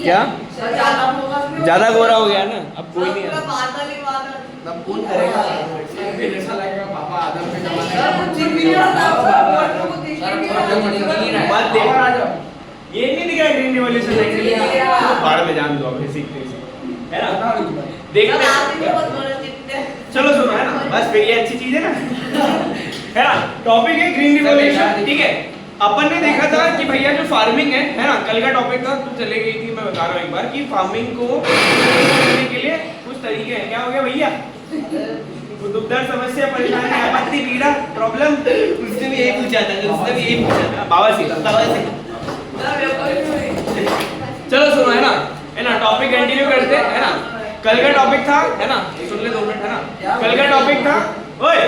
क्या ज्यादा गोरा हो गया ना, अब कोई नहीं है। अब कौन करेगा? फिर ऐसा लगेगा पापा आदम के जमाने मत देखो, ये नहीं दिख रहा ग्रीन रिवॉल्यूशन एक्चुअली बाढ़ में जान दो, अभी सीखते हैं है ना, देखते हैं। चलो सुनो है ना, बस फिर ये अच्छी चीज है ना है ना। टॉपिक है ग्रीन रिवॉल्यूशन, ठीक है। अपन ने देखा था कि भैया जो फार्मिंग है ना, कल का टॉपिक था तो चले गई थी, मैं बता रहा हूँ एक बार कि फार्मिंग को करने के लिए कुछ तरीके हैं। क्या हो गया भैया? दुख दर्द समस्या परेशानी आपत्ति पीड़ा प्रॉब्लम, उसने भी यही पूछा था, उसने भी यही पूछा था बाबा से। चलो सुनो है ना, टॉपिक कंटिन्यू करते हैं है ना। कल का टॉपिक था है ना, सुन ले 2 मिनट है ना। कल का टॉपिक था, ओए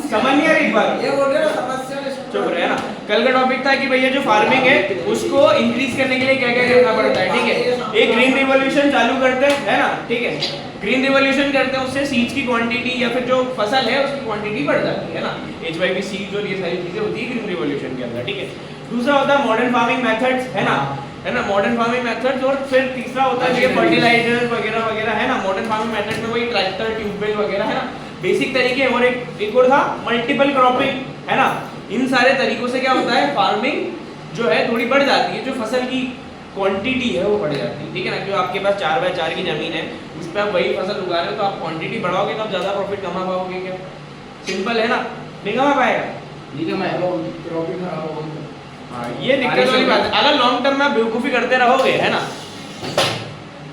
समझ नहीं आ रही एक बार, ये बोल रहे हो समस्या चुप रहे ना। कल का टॉपिक था कि भैया जो फार्मिंग है उसको इंक्रीज करने के लिए क्या क्या करना पड़ता है, ठीक है। एक ग्रीन रिवॉल्यूशन चालू करते हैं है ना, ठीक है। ग्रीन रिवॉल्यूशन करते हैं, उससे सीड्स की क्वांटिटी या फिर जो फसल है उसकी क्वांटिटी बढ़ जाती है ना। HYP सीड्स और ये सारी चीजें होती है ग्रीन रिवॉल्यूशन के अंदर, ठीक है। दूसरा होता है मॉडर्न फार्मिंग मेथड्स है ना, मॉडर्न फार्मिंग मेथड्स। और फिर तीसरा होता है फर्टिलाइजर वगैरह वगैरह है ना। मॉडर्न फार्मिंग मेथड में वही ट्रैक्टर ट्यूबवेल वगैरह है ना, बेसिक तरीके। और एक और था मल्टीपल क्रॉपिंग है ना। इन सारे तरीकों से क्या होता है, फार्मिंग जो है थोड़ी बढ़ जाती है, जो फसल की क्वांटिटी है वो बढ़ जाती है, ठीक है ना। जो आपके पास 4x4 की जमीन है उस पर आप वही फसल उगा रहे हो, तो आप क्वांटिटी बढ़ाओगे तो आप ज्यादा प्रॉफिट कमा पाओगे। क्या सिंपल है ना, नहीं कमा पाएगा, नहीं कमाएगा, क्रॉपिंग खराब होगा। हाँ ये दिक्कत वाली बात है। अगर लॉन्ग टर्म में आप बेवकूफी करते रहोगे है ना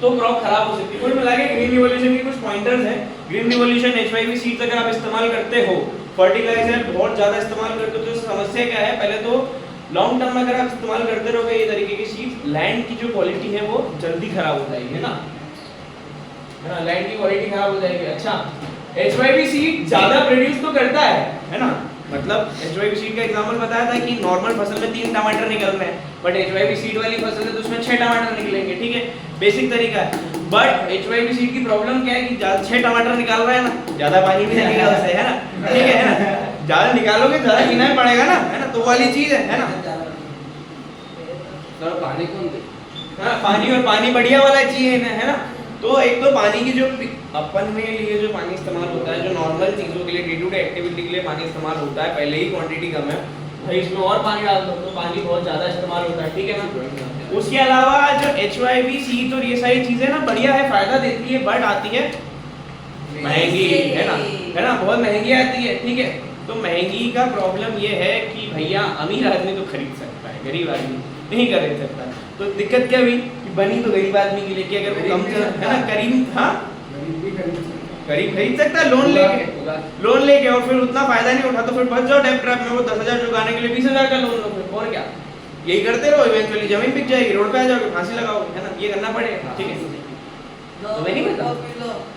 तो क्रॉप खराब हो सकती है। कुल मिला के ग्रीन रिवॉल्यूशन के कुछ पॉइंटर्स हैं। ग्रीन रिवॉल्यूशन HYP सीड्स अगर आप इस्तेमाल करते हो, फर्टिलाइजर बहुत ज्यादा इस्तेमाल करते हो, तो समस्या क्या है, पहले तो लॉन्ग टर्म में अगर आप इस्तेमाल करते रहोगे ये तरीके की सीड्स, लैंड की जो क्वालिटी है वो जल्दी खराब हो जाएगी है ना, लैंड की क्वालिटी खराब हो जाएगी। अच्छा HYP सीड ज्यादा प्रोड्यूस तो करता है ना, मतलब HYP सीड का एग्जांपल बताया था कि नॉर्मल फसल में 3 टमाटर निकल रहे हैं, बट HYP सीड वाली फसल है तो उसमें 6 टमाटर निकलेंगे, ठीक है। बेसिक तरीका है। बट HYP सीड की प्रॉब्लम क्या है कि 6 टमाटर निकाल रहे हैं ना, ज्यादा पानी भी लगेगा उससे है ना, ठीक है ना। ज्यादा निकालोगे ज्यादा पीना ही पड़ेगा ना, है ना, तो वाली चीज है ना। सर पानी कौन दे? हाँ पानी, और पानी बढ़िया वाला चाहिए है ना। तो एक तो पानी की जो अपन में लिए जो पानी इस्तेमाल होता है, जो नॉर्मल चीजों के लिए डे टू डे एक्टिविटी के लिए पानी इस्तेमाल होता है, पहले ही क्वांटिटी कम है भाई, इसमें और पानी डाल दो तो पानी बहुत ज्यादा इस्तेमाल होता है, ठीक है ना। उसके अलावा जो HYP सीड्स और ये सारी चीजें ना बढ़िया है, फायदा देती है, बट आती है महंगी है ना, बहुत महंगी आती है, ठीक है। तो महंगी का प्रॉब्लम ये है कि भैया अमीर आदमी तो खरीद सकता है, गरीब आदमी नहीं खरीद सकता। तो दिक्कत क्या हुई कि बनी तो गरीब आदमी के लिए कि अगर वो कम है ना, करीब हाँ गरीब खरीद सकता है लोन लेके और फिर उतना फायदा नहीं उठा तो फिर बच जाओ डेब्ट ट्रैप में। वो 10,000 चुकाने के लिए 20,000 का लोन लो फिर, और क्या यही करते रहो, इवेंचुअली जमीन बिक जाएगी, रोड पे आ जाओगे, फांसी लगाओगे है ना, ये करना पड़ेगा, ठीक है। तो मैं नहीं पता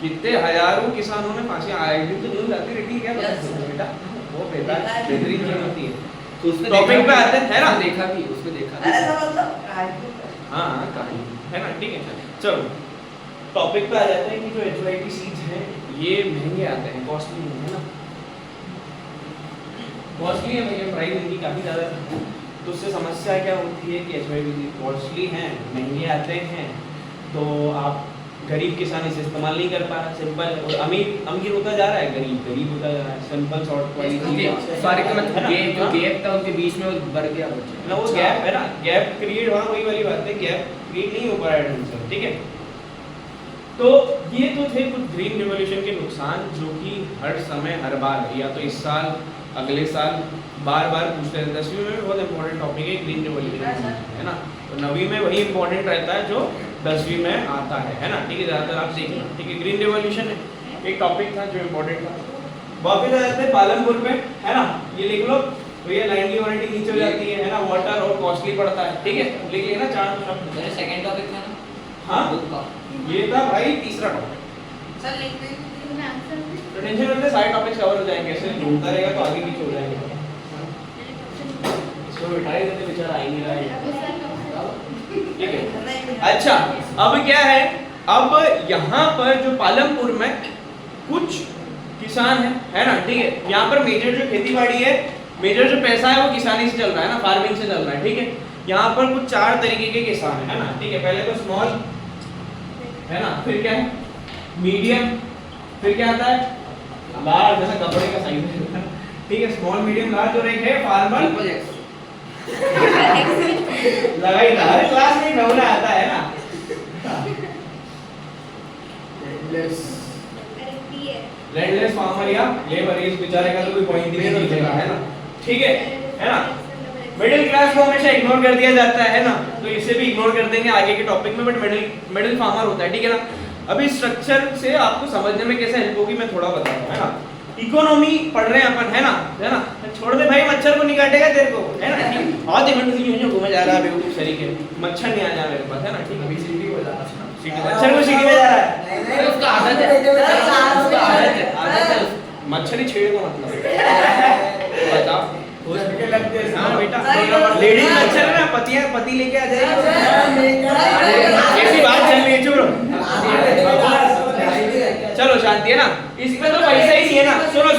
कितने हजारों किसानों ने फांसी आए दिन तो न्यूज़ आती रहती है, क्या बेटा वो बेहतरीन चीज होती है। तो उसमें टॉपिक पे आते हैं है ना, देखा भी उसमें देखा हाँ कहानी है ना, ठीक है। चलो टॉपिक पे आ जाते हैं कि जो HYP सीड्स हैं ये महंगे आते हैं, कॉस्टली है ना, कॉस्टली है भैया, प्राइस इनकी काफ़ी ज़्यादा है। तो उससे समस्या क्या होती है कि HYP सीड्स कॉस्टली हैं, महंगे आते हैं, तो आप गरीब किसान इसे इस्तेमाल नहीं कर पा रहा, सिंपल। और अमीर होता जा रहा है, गरीब होता जा रहा है, सिंपल शॉर्ट क्वालिटी सारे का मतलब जो गैप था उनके बीच में वो बढ़ गया ना, वो गैप है ना, गैप क्रिएट हुआ, वही वाली बात है, गैप क्रिएट नहीं हो पा रहा है ढंग से, ठीक है। तो ये तो थे कुछ ग्रीन रिवॉल्यूशन के नुकसान जो कि हर समय हर बार या तो इस साल अगले साल बार पूछते हैं। 10वीं में भी बहुत इंपॉर्टेंट टॉपिक है ग्रीन रिवॉल्यूशन है ना, तो 9वीं में वही इंपॉर्टेंट रहता है जो 10वीं में आता है ना, ठीक है। ज़्यादातर आप देखना, ठीक है। ग्रीन रिवॉल्यूशन एक टॉपिक था जो इम्पोर्टेंट था। वापस आ जाते हैं पालनपुर पे है ना, ये लिख लो भैया, लैंड की क्वालिटी नीचे हो जाती है ना, वाटर और कॉस्टली पड़ता है, ठीक है, लिख लेना 4 शब्द। सेकंड टॉपिक था ना, हाँ ये था भाई तीसरा टॉपिक। सर लिख दे तो टेंशन मत ले, सारे टॉपिक्स कवर हो जाएंगे, ऐसे ढूंढता रहेगा तो आगे पीछे हो जाएंगे। इसको बिठाई देते, बेचारा आई नहीं रहा है, ठीक है। अच्छा अब क्या है, अब यहाँ पर जो पालमपुर में कुछ किसान है ना, ठीक है। यहाँ पर मेजर जो खेती बाड़ी है, मेजर जो पैसा है वो किसानी से चल रहा है ना, फार्मिंग से चल रहा है, ठीक है। यहाँ पर कुछ 4 तरीके के किसान है ना, ठीक है। पहले तो स्मॉल है ना, फिर क्या है मीडियम, फिर क्या आता है लार्ज, जैसा कपड़े का साइज है, ठीक है। स्मॉल मीडियम लार्ज, और एक है फार्मर लगाई था हर क्लास में नमूना आता है ना। लैंडलेस फार्मर या लेबर, इस बेचारे का तो कोई पॉइंट ही नहीं निकलेगा, है ना, ठीक है ना। मिडिल क्लास को हमेशा इग्नोर कर दिया जाता है ना, तो इसे भी इग्नोर कर देंगे आगे के टॉपिक में, बट मिडिल फार्मर होता है, ठीक है ना। अभी स्ट्रक्चर से आपको समझने में कैसे हेल्प होगी मैं थोड़ा बताऊं, है ना। इकोनॉमी पढ़ रहे हैं अपन, है ना, छोड़ दे भाई, मच्छर को नहीं काटेगा तेरे को, है ना, ठीक। और देखो तुझे घूमे जा रहा है बेवकूफ तरीके, मच्छर नहीं आ जा मेरे पास, है ना, ठीक। अभी सीटी हो जा रहा है, मच्छर को सीटी में जा रहा है, उसका आदत है, उसका आदत है, मच्छर ही छेड़ को मतलब बताओ उसके लगते हैं। हाँ बेटा, लेडीज मच्छर है ना, पति लेके आ जाएगी, ऐसी बात चल रही है, चुप रहो। चलो शांति, है ना। इसमें तो पैसा ही नहीं है ना, सुनो,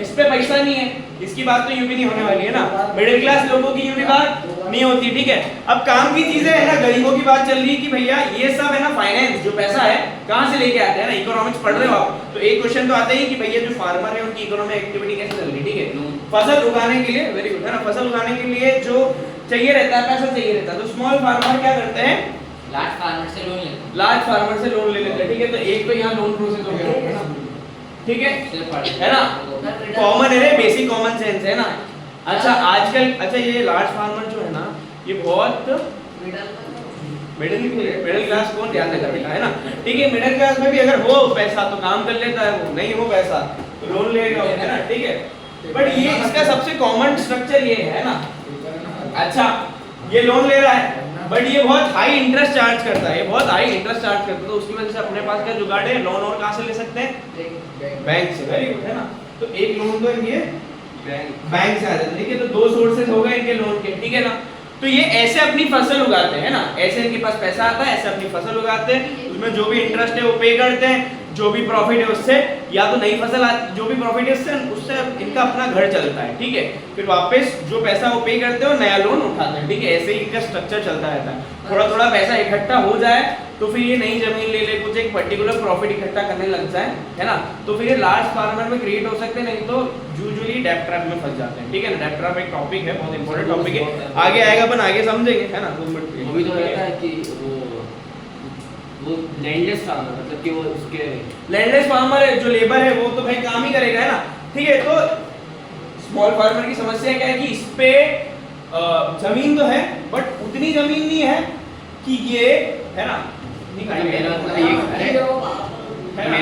इस पे पैसा नहीं है, इसकी बात तो यूं भी नहीं होने वाली है ना। मिडिल क्लास लोगों की यूं भी बात नहीं होती, ठीक है। अब काम की चीजें है ना, गरीबों की बात चल रही है कि भैया ये सब है ना, फाइनेंस जो पैसा है कहां से लेके आते हैं ना, इकोनॉमिक्स पढ़ रहे हो आप, तो एक क्वेश्चन तो आता ही कि भैया जो फार्मर है उनकी इकोनॉमिक एक्टिविटी कैसे चल रही है, ठीक है। फसल उगाने के लिए, वेरी गुड, है ना, फसल उगाने के लिए जो चाहिए रहता है, पैसा चाहिए रहता है, तो स्मॉल फार्मर क्या करते हैं, लार्ज फार्मर से लोन लेते हैं, ठीक है। तो एक तो यहाँ लोन प्रोसेस हो गया, है ना, ठीक है ना, हैं। कॉमन है, बेसिक कॉमन सेंस है ना। अच्छा आजकल, अच्छा ये लार्ज फार्मर जो है ना, ये बहुत मिडिल क्लास कौन ध्यान देता बेटा, है ना, ठीक है। मिडिल क्लास में भी अगर हो पैसा तो काम कर लेता है, वो नहीं हो पैसा तो लोन लेगा, है ना, ठीक है। बट ये इसका सबसे कॉमन स्ट्रक्चर ये है ना। अच्छा ये लोन ले रहा है, बट ये बहुत हाई इंटरेस्ट चार्ज करता है, तो उसकी वजह से अपने पास क्या जुगाड़ है, लोन और कहां से ले सकते हैं, बैंक से, वेरी गुड, है ना। तो एक लोन तो ये बैंक से आ जाता है, ठीक है। तो 2 सोर्सेस हो गए इनके लोन के, ठीक है ना। तो ये ऐसे अपनी फसल उगाते हैं ना, ऐसे इनके पास पैसा आता है, ऐसे अपनी फसल उगाते हैं, उसमें जो भी इंटरेस्ट है वो पे करते हैं, जो भी प्रॉफिट है उससे, या तो नई फसल जो भी प्रॉफिट है उससे इनका अपना घर चलता है, ठीक है। फिर वापस जो पैसा वो पे करते हैं और नया लोन उठाते हैं, ठीक है। ऐसे ही इनका स्ट्रक्चर चलता रहता है। थोड़ा पैसा इकट्ठा हो जाए तो फिर ये नई जमीन ले कुछ एक पर्टिकुलर प्रॉफिट इकट्ठा करने लग जाए, है ना, तो फिर ये लार्ज फार्मर में क्रिएट हो सकते हैं, नहीं तो यूजुअली डेब्ट ट्रैप में फंस जाते हैं, ठीक है ना। डेब्ट ट्रैप एक टॉपिक है, बहुत इंपॉर्टेंट टॉपिक है, आगे आएगा, अपन आगे समझेंगे, है ना। वो भी तो रहता है कि वो लैंडलेस फार्मर, मतलब कि वो उसके लैंडलेस फार्मर है, जो लेबर है वो तो भाई काम ही करेगा, है ना, ठीक है। तो स्मॉल फार्मर की समस्या क्या है कि इस पे जमीन तो है बट उतनी जमीन नहीं है कि ये, है ना, मेरा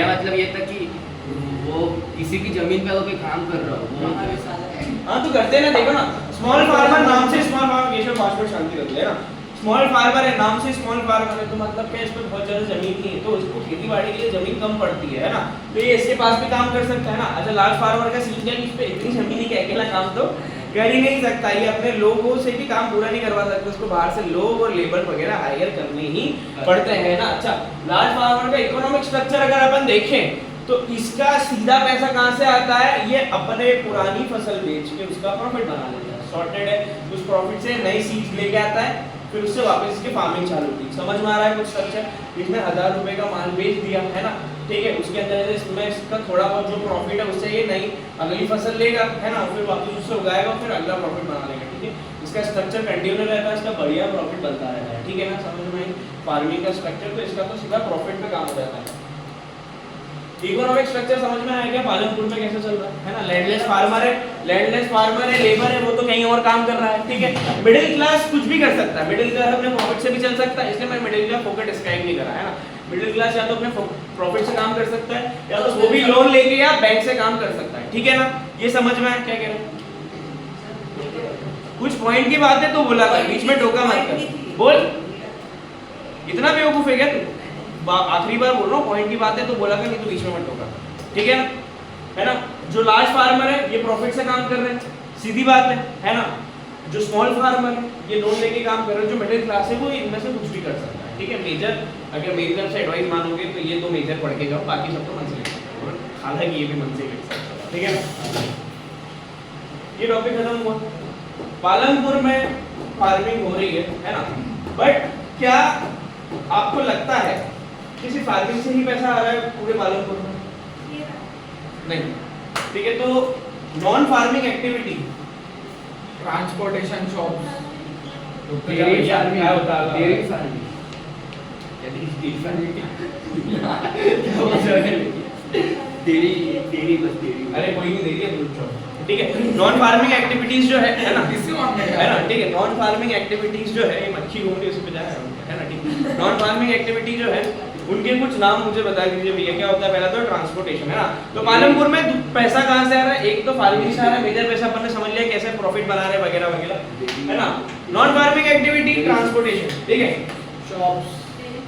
मतलब ये था कि वो किसी की जमीन पे अगर कोई काम कर रहा हो, हाँ तो करते हैं ना, देखो ना, स्मॉल फार्मर नाम से स्मॉल फार्मर, केशव पासपोर्ट शांति रखते हैं ना, स्मॉल फार्मर है, नाम से स्मॉल फार्मर है, तो मतलब क्या इसमें बहुत ज्यादा जमीन नहीं है, तो इसको खेती बाड़ी के लिए जमीन कम पड़ती है ना, तो ये इसके पास भी काम कर सकता है ना। अच्छा लार्ज फार्मर का सीन क्या है कि इस पे इतनी जमीन है कि अकेला काम तो कर ही नहीं सकता, ये अपने लोगों से भी काम पूरा नहीं करवा सकते, उसको बाहर से लोग और लेबर वगैरह हायर करने ही पड़ते हैं ना। अच्छा लार्ज फार्मर का इकोनॉमिक स्ट्रक्चर अगर अपन देखें तो इसका सीधा पैसा कहाँ से आता है, ये अपने पुरानी फसल बेच के उसका प्रॉफिट बना लेता है, सॉर्टेड है, उस प्रॉफिट से नई सीड्स लेके आता है, फिर उससे वापस इसकी फार्मिंग चालू होती है। समझ में आ रहा है कुछ स्ट्रक्चर, इसमें 1000 रुपए का माल बेच दिया, है ना, ठीक है, उसके अंदर इसमें इसका थोड़ा बहुत जो प्रॉफिट है उससे ये नई अगली फसल लेगा, है ना, फिर वापस उससे उगाएगा, फिर अगला प्रॉफिट बना लेगा, ठीक है। इसका स्ट्रक्चर कंटिन्यू रहता है, इसका बढ़िया प्रॉफिट बनता रहता है, ठीक है ना, समझ में फार्मिंग का स्ट्रक्चर, तो इसका तो सीधा प्रॉफिट पे काम हो जाता है। इकोनॉमिक स्ट्रक्चर समझ में आया क्या, पालनपुर में कैसे चल रहा है ना। लैंडलेस फार्मर है, लेबर है, वो तो कहीं और काम कर रहा है, ठीक है। मिडिल क्लास कुछ भी कर सकता है, मिडिल क्लास अपने प्रॉफिट से भी चल सकता है, इसलिए मैं मिडिल क्लास फोकट डिस्क्राइब नहीं करा है ना। मिडिल क्लास या तो अपने प्रॉफिट से काम कर सकता है या तो वो भी लोन लेके या बैंक से काम कर सकता है, ठीक है ना। ये समझ में आया क्या कह रहे हैं, कुछ पॉइंट की बात है तो बोला था, बीच में टोका मत कर, बोल, इतना बेवकूफ है क्या तू, आखिरी बार बोल रहा हूँ, पॉइंट की बात है तो बोला कर, नहीं तो बीच में मत टोका, ठीक है ना, है ना। जो लार्ज फार्मर है ये प्रॉफिट से काम कर रहे हैं, सीधी बात है ना। जो स्मॉल फार्मर है ये लोन लेके काम कर रहे हैं, जो मिडिल क्लास है वो इनमें से कुछ भी कर सकता है, ठीक है। मेजर अगर मेरी तरफ से एडवाइस मानोगे तो ये 2 मेजर पढ़ के जाओ, बाकी सब तो मन से लिख सकते हो, हालांकि ये भी मन से लिख सकते हो, ठीक है ना। ये टॉपिक खत्म हुआ। पालनपुर में फार्मिंग हो रही है ना, बट क्या आपको लगता है किसी फार्मिंग से ही पैसा आ रहा है पूरे पालनपुर में? नहीं, ठीक है। तो non farming activity, transportation shops, dairy क्या फार्मिंग, होता है? डेयरी फार्मिंग, डेयरी फार्मिंग क्या बोल रहे हैं? डेयरी बस डेयरी। अरे कोई नहीं, देखिए दूध शॉप, ठीक है। नॉन फार्मिंग एक्टिविटीज जो है ना, किससे मांगने है ना, ठीक है। नॉन फार्मिंग एक्टिविटीज जो है, ये मक्खी घूम रही है उसी पे जाए है ना, ठीक है। नॉन फार्मिंग एक्टिविटी जो है उनके कुछ नाम मुझे बता दीजिए भैया। क्या होता है? पहला तो ट्रांसपोर्टेशन, है ना। तो पालनपुर में पैसा कहाँ से आ रहा है? एक तो फार्मिंग से आ रहा है, मेजर पैसा अपन ने समझ लिया कैसे प्रॉफिट बना रहे वगैरह वगैरह, है ना। नॉन फार्मिंग एक्टिविटी ट्रांसपोर्टेशन, ठीक है। शॉप्स,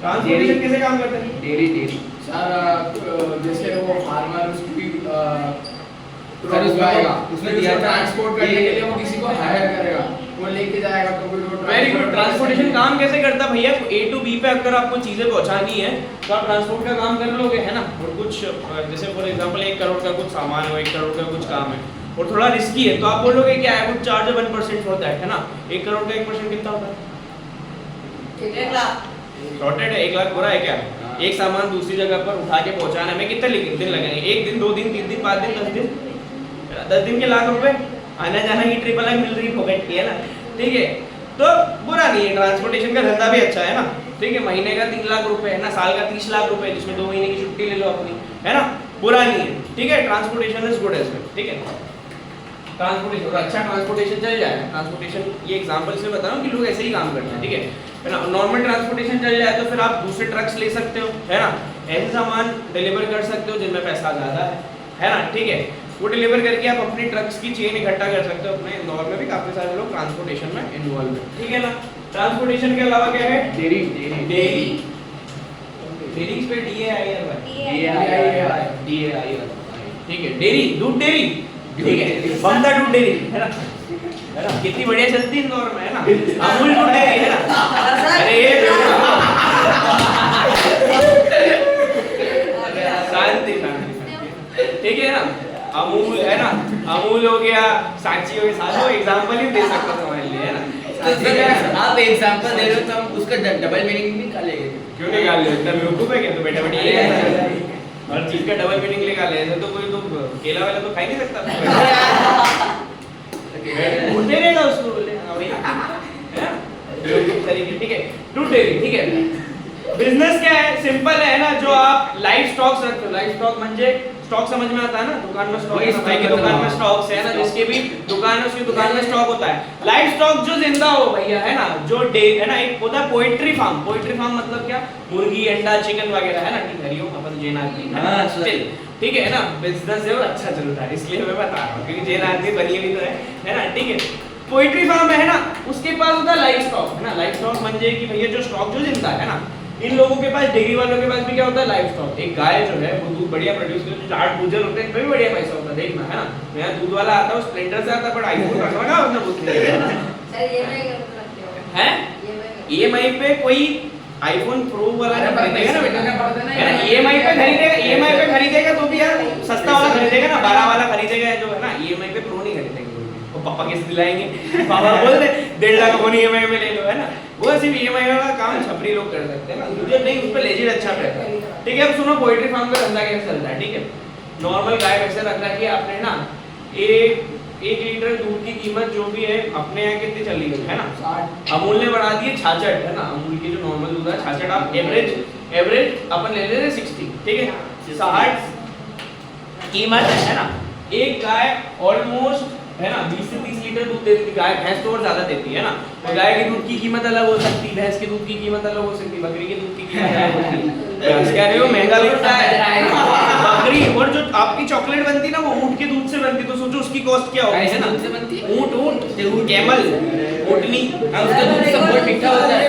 ट्रांसपोर्टेशन कैसे काम करता है? डेयरी सर जैसे वो फार्मर उसकी सर, उसमें दिया था ट्रांसपोर्ट करने के लिए वो किसी को हायर करेगा, वो लेके जाएगा तो फिर वो वेरी गुड। ट्रांसपोर्टेशन काम कैसे करता है भैया? A to B पे अगर आपको चीजें पहुंचानी है तो आप ट्रांसपोर्ट का काम कर लोगे, है ना। और कुछ जैसे फॉर एग्जांपल 1 करोड़ का कुछ सामान हो, 1 करोड़ का कुछ काम है और थोड़ा रिस्की है, तो आप बोलोगे क्या है, कुछ चार्ज 1% होता है ना। 1 करोड़ का 1% कितना होता है? 1 लाख। सॉर्टेड है। 1 लाख बुरा है क्या? एक सामान दूसरी जगह पर उठा के पहुंचाने में कितने दिन लगेंगे? 1 दिन, 2 दिन, 3 दिन, 5 दिन, 10 दिन, 10 दिन के लाख रुपए। आना जाना की ट्रिपल आई मिल रही पॉकेट की, है ना, ठीक है। तो बुरा नहीं है, ट्रांसपोर्टेशन का धंधा भी अच्छा है ना, ठीक है। महीने का 3 लाख रुपए है ना, साल का 30 लाख रुपए, जिसमें 2 महीने की छुट्टी ले लो अपनी, है ना, बुरा नहीं है, ठीक है। Transportation is good as well, ठीक है। ट्रांसपोर्टेशन, और अच्छा ट्रांसपोर्टेशन चल जाए, ट्रांसपोर्टेशन ये एग्जांपल से बता रहा हूँ कि लोग ऐसे ही काम करते हैं, ठीक है ना। नॉर्मल ट्रांसपोर्टेशन चल जाए तो फिर आप दूसरे ट्रक्स ले सकते हो, है ना, ऐसे सामान डिलीवर कर सकते हो जिनमें पैसा ज़्यादा है ना, ठीक है। वो डिलीवर करके आप अपनी ट्रक्स की चेन इकट्ठा कर सकते हो। अपने इंदौर में भी काफी सारे लोग ट्रांसपोर्टेशन में इन्वॉल्व हैं, ठीक है ना। ट्रांसपोर्टेशन के अलावा क्या है? डेयरी डेयरी पे DAIR, ठीक है। डेयरी, दूध डेयरी, ठीक है। बमदा दूध डेयरी, है ना, कितनी बढ़िया चलती है इंदौर में, है ना। अमूल दूध डेयरी, है ना। अरे ये शांति, ठीक है ना। अमूल, है ना, अमूल हो गया, सांची हो गया, सालों एग्जांपल ही दे सकते हो हमारे लिए, है ना। तो सर आप एग्जांपल दे रहे हो तो हम उसका डबल मीनिंग भी निकालेंगे। क्यों निकाल ले? इतना बेवकूफ है क्या? तो बेटा बेटी ये है, हर चीज का डबल मीनिंग निकाल ले। ऐसे तो कोई तो केला वाला तो खा ही नहीं सकता। उठे रहेगा उसको, बोले हाँ भाई, है ना, बेवकूफ तरीके, ठीक है। दूध डेयरी, ठीक है। बिजनेस क्या है? सिंपल है ना, जो आप लाइव स्टॉक्स रखते हो। लाइव स्टॉक म्हणजे स्टॉक समझ में आता है ना, दुकान में स्टॉक, भाई की दुकान में स्टॉक्स है ना, जिसके भी दुकान है उसकी दुकान में स्टॉक होता है। लाइव स्टॉक जो जिंदा हो भैया, है ना, जो डे, है ना, एक होता है पोएट्री फार्म। पोएट्री फार्म मतलब क्या? मुर्गी, अंडा, चिकन वगैरह, है ना, ठीक है। हरिओम, अपन जैन आदमी, ठीक है ना। बिजनेस है वो अच्छा चलता है, इसलिए मैं बता रहा हूँ, क्योंकि जैन आदमी बनी हुई तो है ना, ठीक है। पोएट्री फार्म है ना, उसके पास होता है लाइव स्टॉक, है ना। लाइव स्टॉक म्हणजे कि भैया जो स्टॉक जो जिंदा है ना, इन लोगों के पास, डेयरी वालों के पास भी क्या होता है? Live stock. एक गाय जो है वो दूध बढ़िया प्रोड्यूस करती है, 8 बूजर होते हैं, भी बढ़िया पैसा होता है, देखना, है ना। मेरा दूध वाला आता है, स्प्लेंडर से आता है, बट आईफोन रख लगा उसने पूछ लिया है। EMI पे कोई आईफोन प्रो वाला जब खरीदेगा ना बेटा, है ना, EMI पे खरीदेगा तो भी यार सस्ता वाला खरीदेगा ना, 12 वाला खरीदेगा जो है ना। EMI पे प्रो नहीं खरीदेंगे, वो पापा कैसे दिलाएंगे? पापा बोल दे 1.5 लाख फोन EMI में ले लो, है ना। वो सिर्फ EMI वाला काम छपरी लोग कर सकते हैं ना, मुझे नहीं, उस पे लेजिट अच्छा रहता है, ठीक है। अब सुनो पोएट्री फार्म का धंधा कैसे चलता है, ठीक है। नॉर्मल गाय वैसे रख रखी है आपने ना, 1 लीटर दूध की कीमत जो भी है अपने यहाँ कितनी चल रही है ना, 60। अमूल ने बढ़ा दी है 66, है ना। अमूल की जो नॉर्मल दूध है 66, आप एवरेज अपन ले ले 60, ठीक है। 60 कीमत है ना। एक गाय ऑलमोस्ट, है ना, 20 से 30 लीटर दूध देती है गाय। भैंस तो और ज्यादा देती है ना, तो गाय के दूध की कीमत अलग हो सकती है, भैंस के दूध की कीमत अलग हो सकती है, बकरी के दूध की कीमत अलग होती है। भैंस कह रहे हो महंगा मिलता है बकरी, और जो आपकी चॉकलेट बनती है ना वो ऊंट के दूध से बनती है, तो सोचो उसकी कॉस्ट क्या होगी, है ना। ऊंट, कैमल, ऊंटनी, उसका दूध सब बहुत मीठा होता है।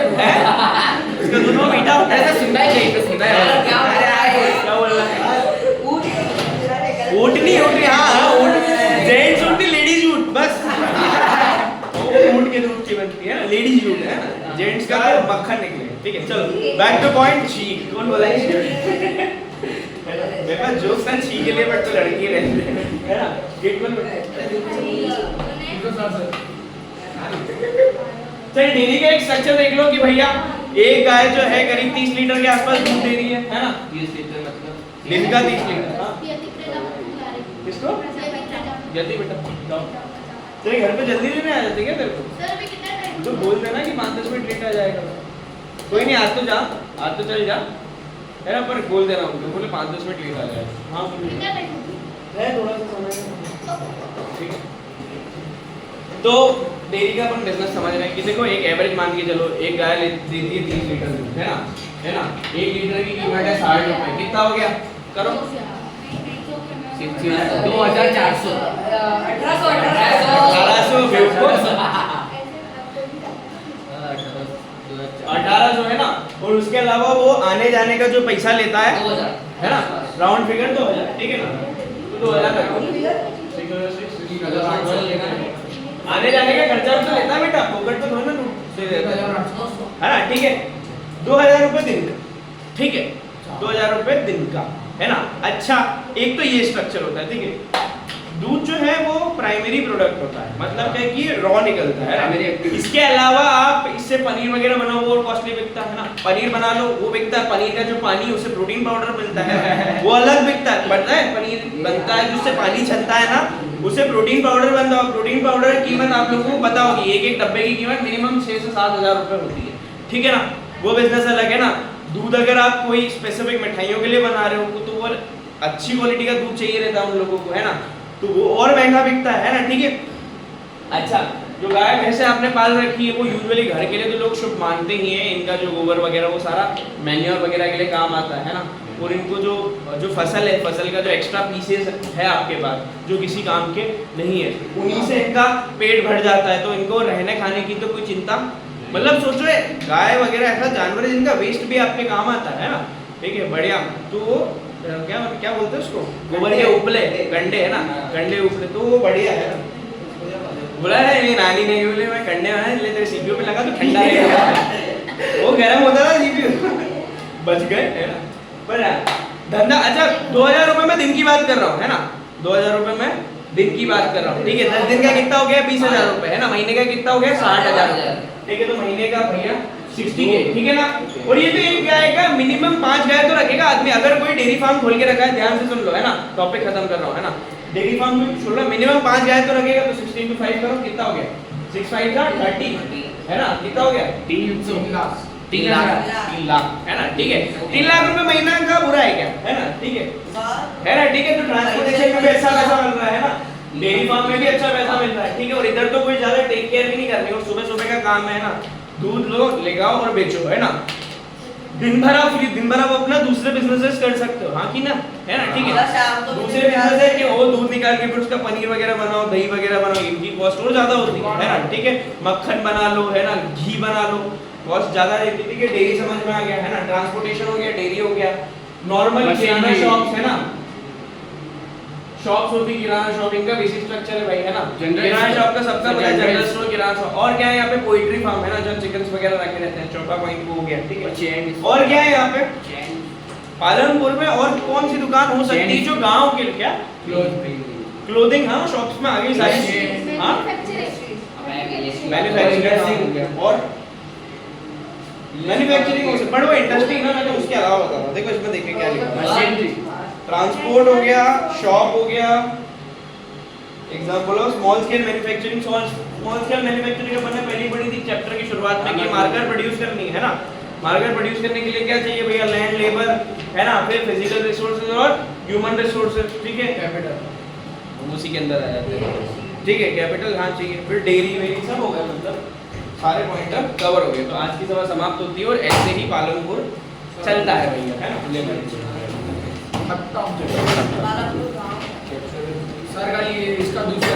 उसका दूध वो मीठा होता है। ऐसा सुनना ही नहीं, तो सुनना है क्या बोल रहा है? ऊंटनी, हाँ, ऊंट, जेंट्स ऊंट, लेडीज ऊंट, बस ऊंट के दूध की बनती है ना, लेडीज ऊंट, है ना। जेंट्स का तो मक्खन निकले, ठीक है। चलो बैक टू पॉइंट। शी, कौन बोला है? मेरे पास जोक्स था शी के लिए, बट तो लड़की रहती है ना। गेट बंद। चल डेयरी का एक स्ट्रक्चर देख लो कि भैया एक गाय जो है करीब 30 लीटर के आसपास दूध दे रही है ना? 30 लीटर मतलब दिन का 30 लीटर। हाँ किसको? जल्दी बेटा जाओ। तेरे घर पे जल्दी लेने आ जाते क्या तेरे को? तो बोल देना कि 5-10 मिनट लेट आ जाएगा। कोई नहीं, आज तो जा, आज तो चल जा है ना, पर बोल देना उनको, बोले 5-10 मिनट लेट आ जाएगा। हाँ है थोड़ा सा समय, ठीक है। तो डेयरी का अपन बिजनेस समझ रहे हैं कि देखो एक एवरेज मान के चलो, एक गाय देती है 30 लीटर दूध है ना? 1 लीटर की कीमत है 60 रुपए, कितना हो गया करो? 2400 1800 है ना? और उसके अलावा वो आने जाने का जो पैसा लेता है ना, राउंड फिगर 2000, ठीक है ना? तो 2000 रखो, आने जाने का खर्चा तो लेता है बेटा, पॉकेट तो थोड़ा ना दे देता है ना, ठीक है? 2000 रुपए दिन का, ठीक है? 2000 रुपए दिन का है ना? अच्छा, एक तो ये स्ट्रक्चर होता है, ठीक है? दूध जो है वो प्राइमरी प्रोडक्ट होता है, मतलब क्या कि रॉ निकलता है ना? इसके अलावा आप इससे पनीर वगैरह बनाओ, वो कॉस्टली बिकता है ना? पनीर बना लो, वो बिकता है। पनीर का जो पानी, उससे प्रोटीन पाउडर मिलता है, वो अलग बिकता है, पता है? पनीर बनता है जिससे पानी छलता है ना, उससे प्रोटीन पाउडर बनता है। प्रोटीन पाउडर की कीमत आप लोगों को पता होगी, एक डब्बे की कीमत मिनिमम 6 से 7 हजार रुपए होती है, ठीक है ना? वो बिजनेस अलग है ना। दूध अगर आप कोई स्पेसिफिक मिठाइयों के लिए बना रहे हो तो वो अच्छी क्वालिटी का दूध चाहिए रहता है उन लोगों को, है ना? तो वो और महंगा बिकता है ना, ठीक है? अच्छा, जो गाय भैंसे आपने पाल रखी है वो यूजुअली घर के लिए तो लोग शुभ मानते ही हैं, इनका जो गोबर वगैरह वो सारा मैन्योर वगैरह के लिए काम आता है ना? और इनको जो फसल है, फसल का जो एक्स्ट्रा पीसेस है आपके पास जो किसी काम के नहीं है, उन्हीं से इनका पेट भर जाता है, तो इनको रहने खाने की तो कोई चिंता, मतलब सोचो गाय वगैरह ऐसा जानवर है जिनका वेस्ट भी आपके काम आता है ना, ठीक है? बढ़िया। तो क्या बोलते हैं उसको, गोबर के उपले, गंडे है ना, गंडे उपले, तो वो बढ़िया है ना? बोला है नहीं, नानी ने बोले मैं गंडे ले तेरे सीपीयू पे लगा तो ठंडा है। वो गर्म होता था सीपीयू, बच गए है ना? पर धंधा अच्छा, 2000 रुपए में दिन की बात कर रहा हूँ, है ना? 2000 रुपए में दिन की बात कर रहा हूँ, ठीक है? 10 दिन का कितना हो गया? 20,000 रुपए, है ना? महीने का कितना हो गया? 60,000, ठीक है? तो महीने का भैया 60K, ठीक है ना? और ये तो एक गाय का मिनिमम 5 गाय तो रखेगा आदमी। अगर कोई डेयरी फार्म खोल के रखा है, ध्यान से सुन लो, है ना? टॉपिक खत्म कर रहा हूँ, है ना? डेयरी फार्म में छोड़ लो, मिनिमम 5 गाय तो रखेगा, तो 16 × 5 करो, कितना हो गया? 6 × 5 का 30, है ना? कितना हो गया? 3 लाख, 3 लाख, है ना? ठीक है, 3 लाख रुपए महीना का बुरा है क्या? है ना? ठीक है ना? ठीक है, तो ट्रांसपोर्टेशन में भी अच्छा पैसा मिल रहा है ना? डेयरी फार्म में भी अच्छा पैसा मिल रहा है, ठीक है? और इधर तो कोई ज्यादा टेक केयर भी नहीं करनी, और सुबह सुबह का काम है ना, दूध लो, ले आओ और बेचो, है ना? दिन भर आप अपना दूसरे बिजनेसेस कर सकते हो, हाँ कि ना? है ना? ठीक है, दूसरे बिजनेस है कि वो दूध निकाल के फिर उसका पनीर वगैरह बनाओ, दही वगैरह बनाओ, इनकी कॉस्ट और ज्यादा होती है ना? ठीक है, मक्खन बना लो, है ना? घी बना लो, कॉस्ट ज्यादा रहती है, ठीक है? डेयरी समझ में आ गया, है ना? ट्रांसपोर्टेशन हो गया, डेयरी हो गया, नॉर्मल किराना शॉप्स, है ना? शॉप्स होती है, किराना शॉप इनका बेसिक स्ट्रक्चर है भाई, है ना? किराना शॉप का सबका बड़ा जनरल स्टोर, किराना शॉप। और क्या है यहाँ पे? पोल्ट्री फार्म, है ना? जहाँ चिकन्स वगैरह रखे रहते हैं, चौथा पॉइंट वो हो गया, ठीक है? और क्या है यहाँ पे? पालनपुर में और कौन सी दुकान हो सकती है जो गांव के लिए? क्या क्लोथिंग, हाँ, शॉप्स में आ गई सारी, हाँ, मैन्युफैक्चरिंग और मैन्युफैक्चरिंग हो सकती, बट वो इंडस्ट्री ना, मैं तो उसके अलावा बता रहा हूँ। देखो इसमें देखिए क्या लिखा है, ट्रांसपोर्ट हो गया, शॉप हो गया, example of small scale manufacturing. Small scale manufacturing अपन ने पहली पढ़ी थी चैप्टर की शुरुआत में कि मार्कर प्रोड्यूस करनी है ना? मार्कर प्रोड्यूस करने के लिए क्या चाहिए भैया? लैंड, लेबर, है ना? फिर फिजिकल रिसोर्सेज और ह्यूमन रिसोर्सेज, ठीक है? कैपिटल उसी के अंदर आ जाते हैं, ठीक है? कैपिटल हाँ चाहिए, फिर डेयरी वेरी सब हो गया, मतलब सारे पॉइंट अब कवर हो गए। तो आज की सभा समाप्त होती है और ऐसे ही पालनपुर चलता है भैया, है ना? सर का ये इसका दूसरा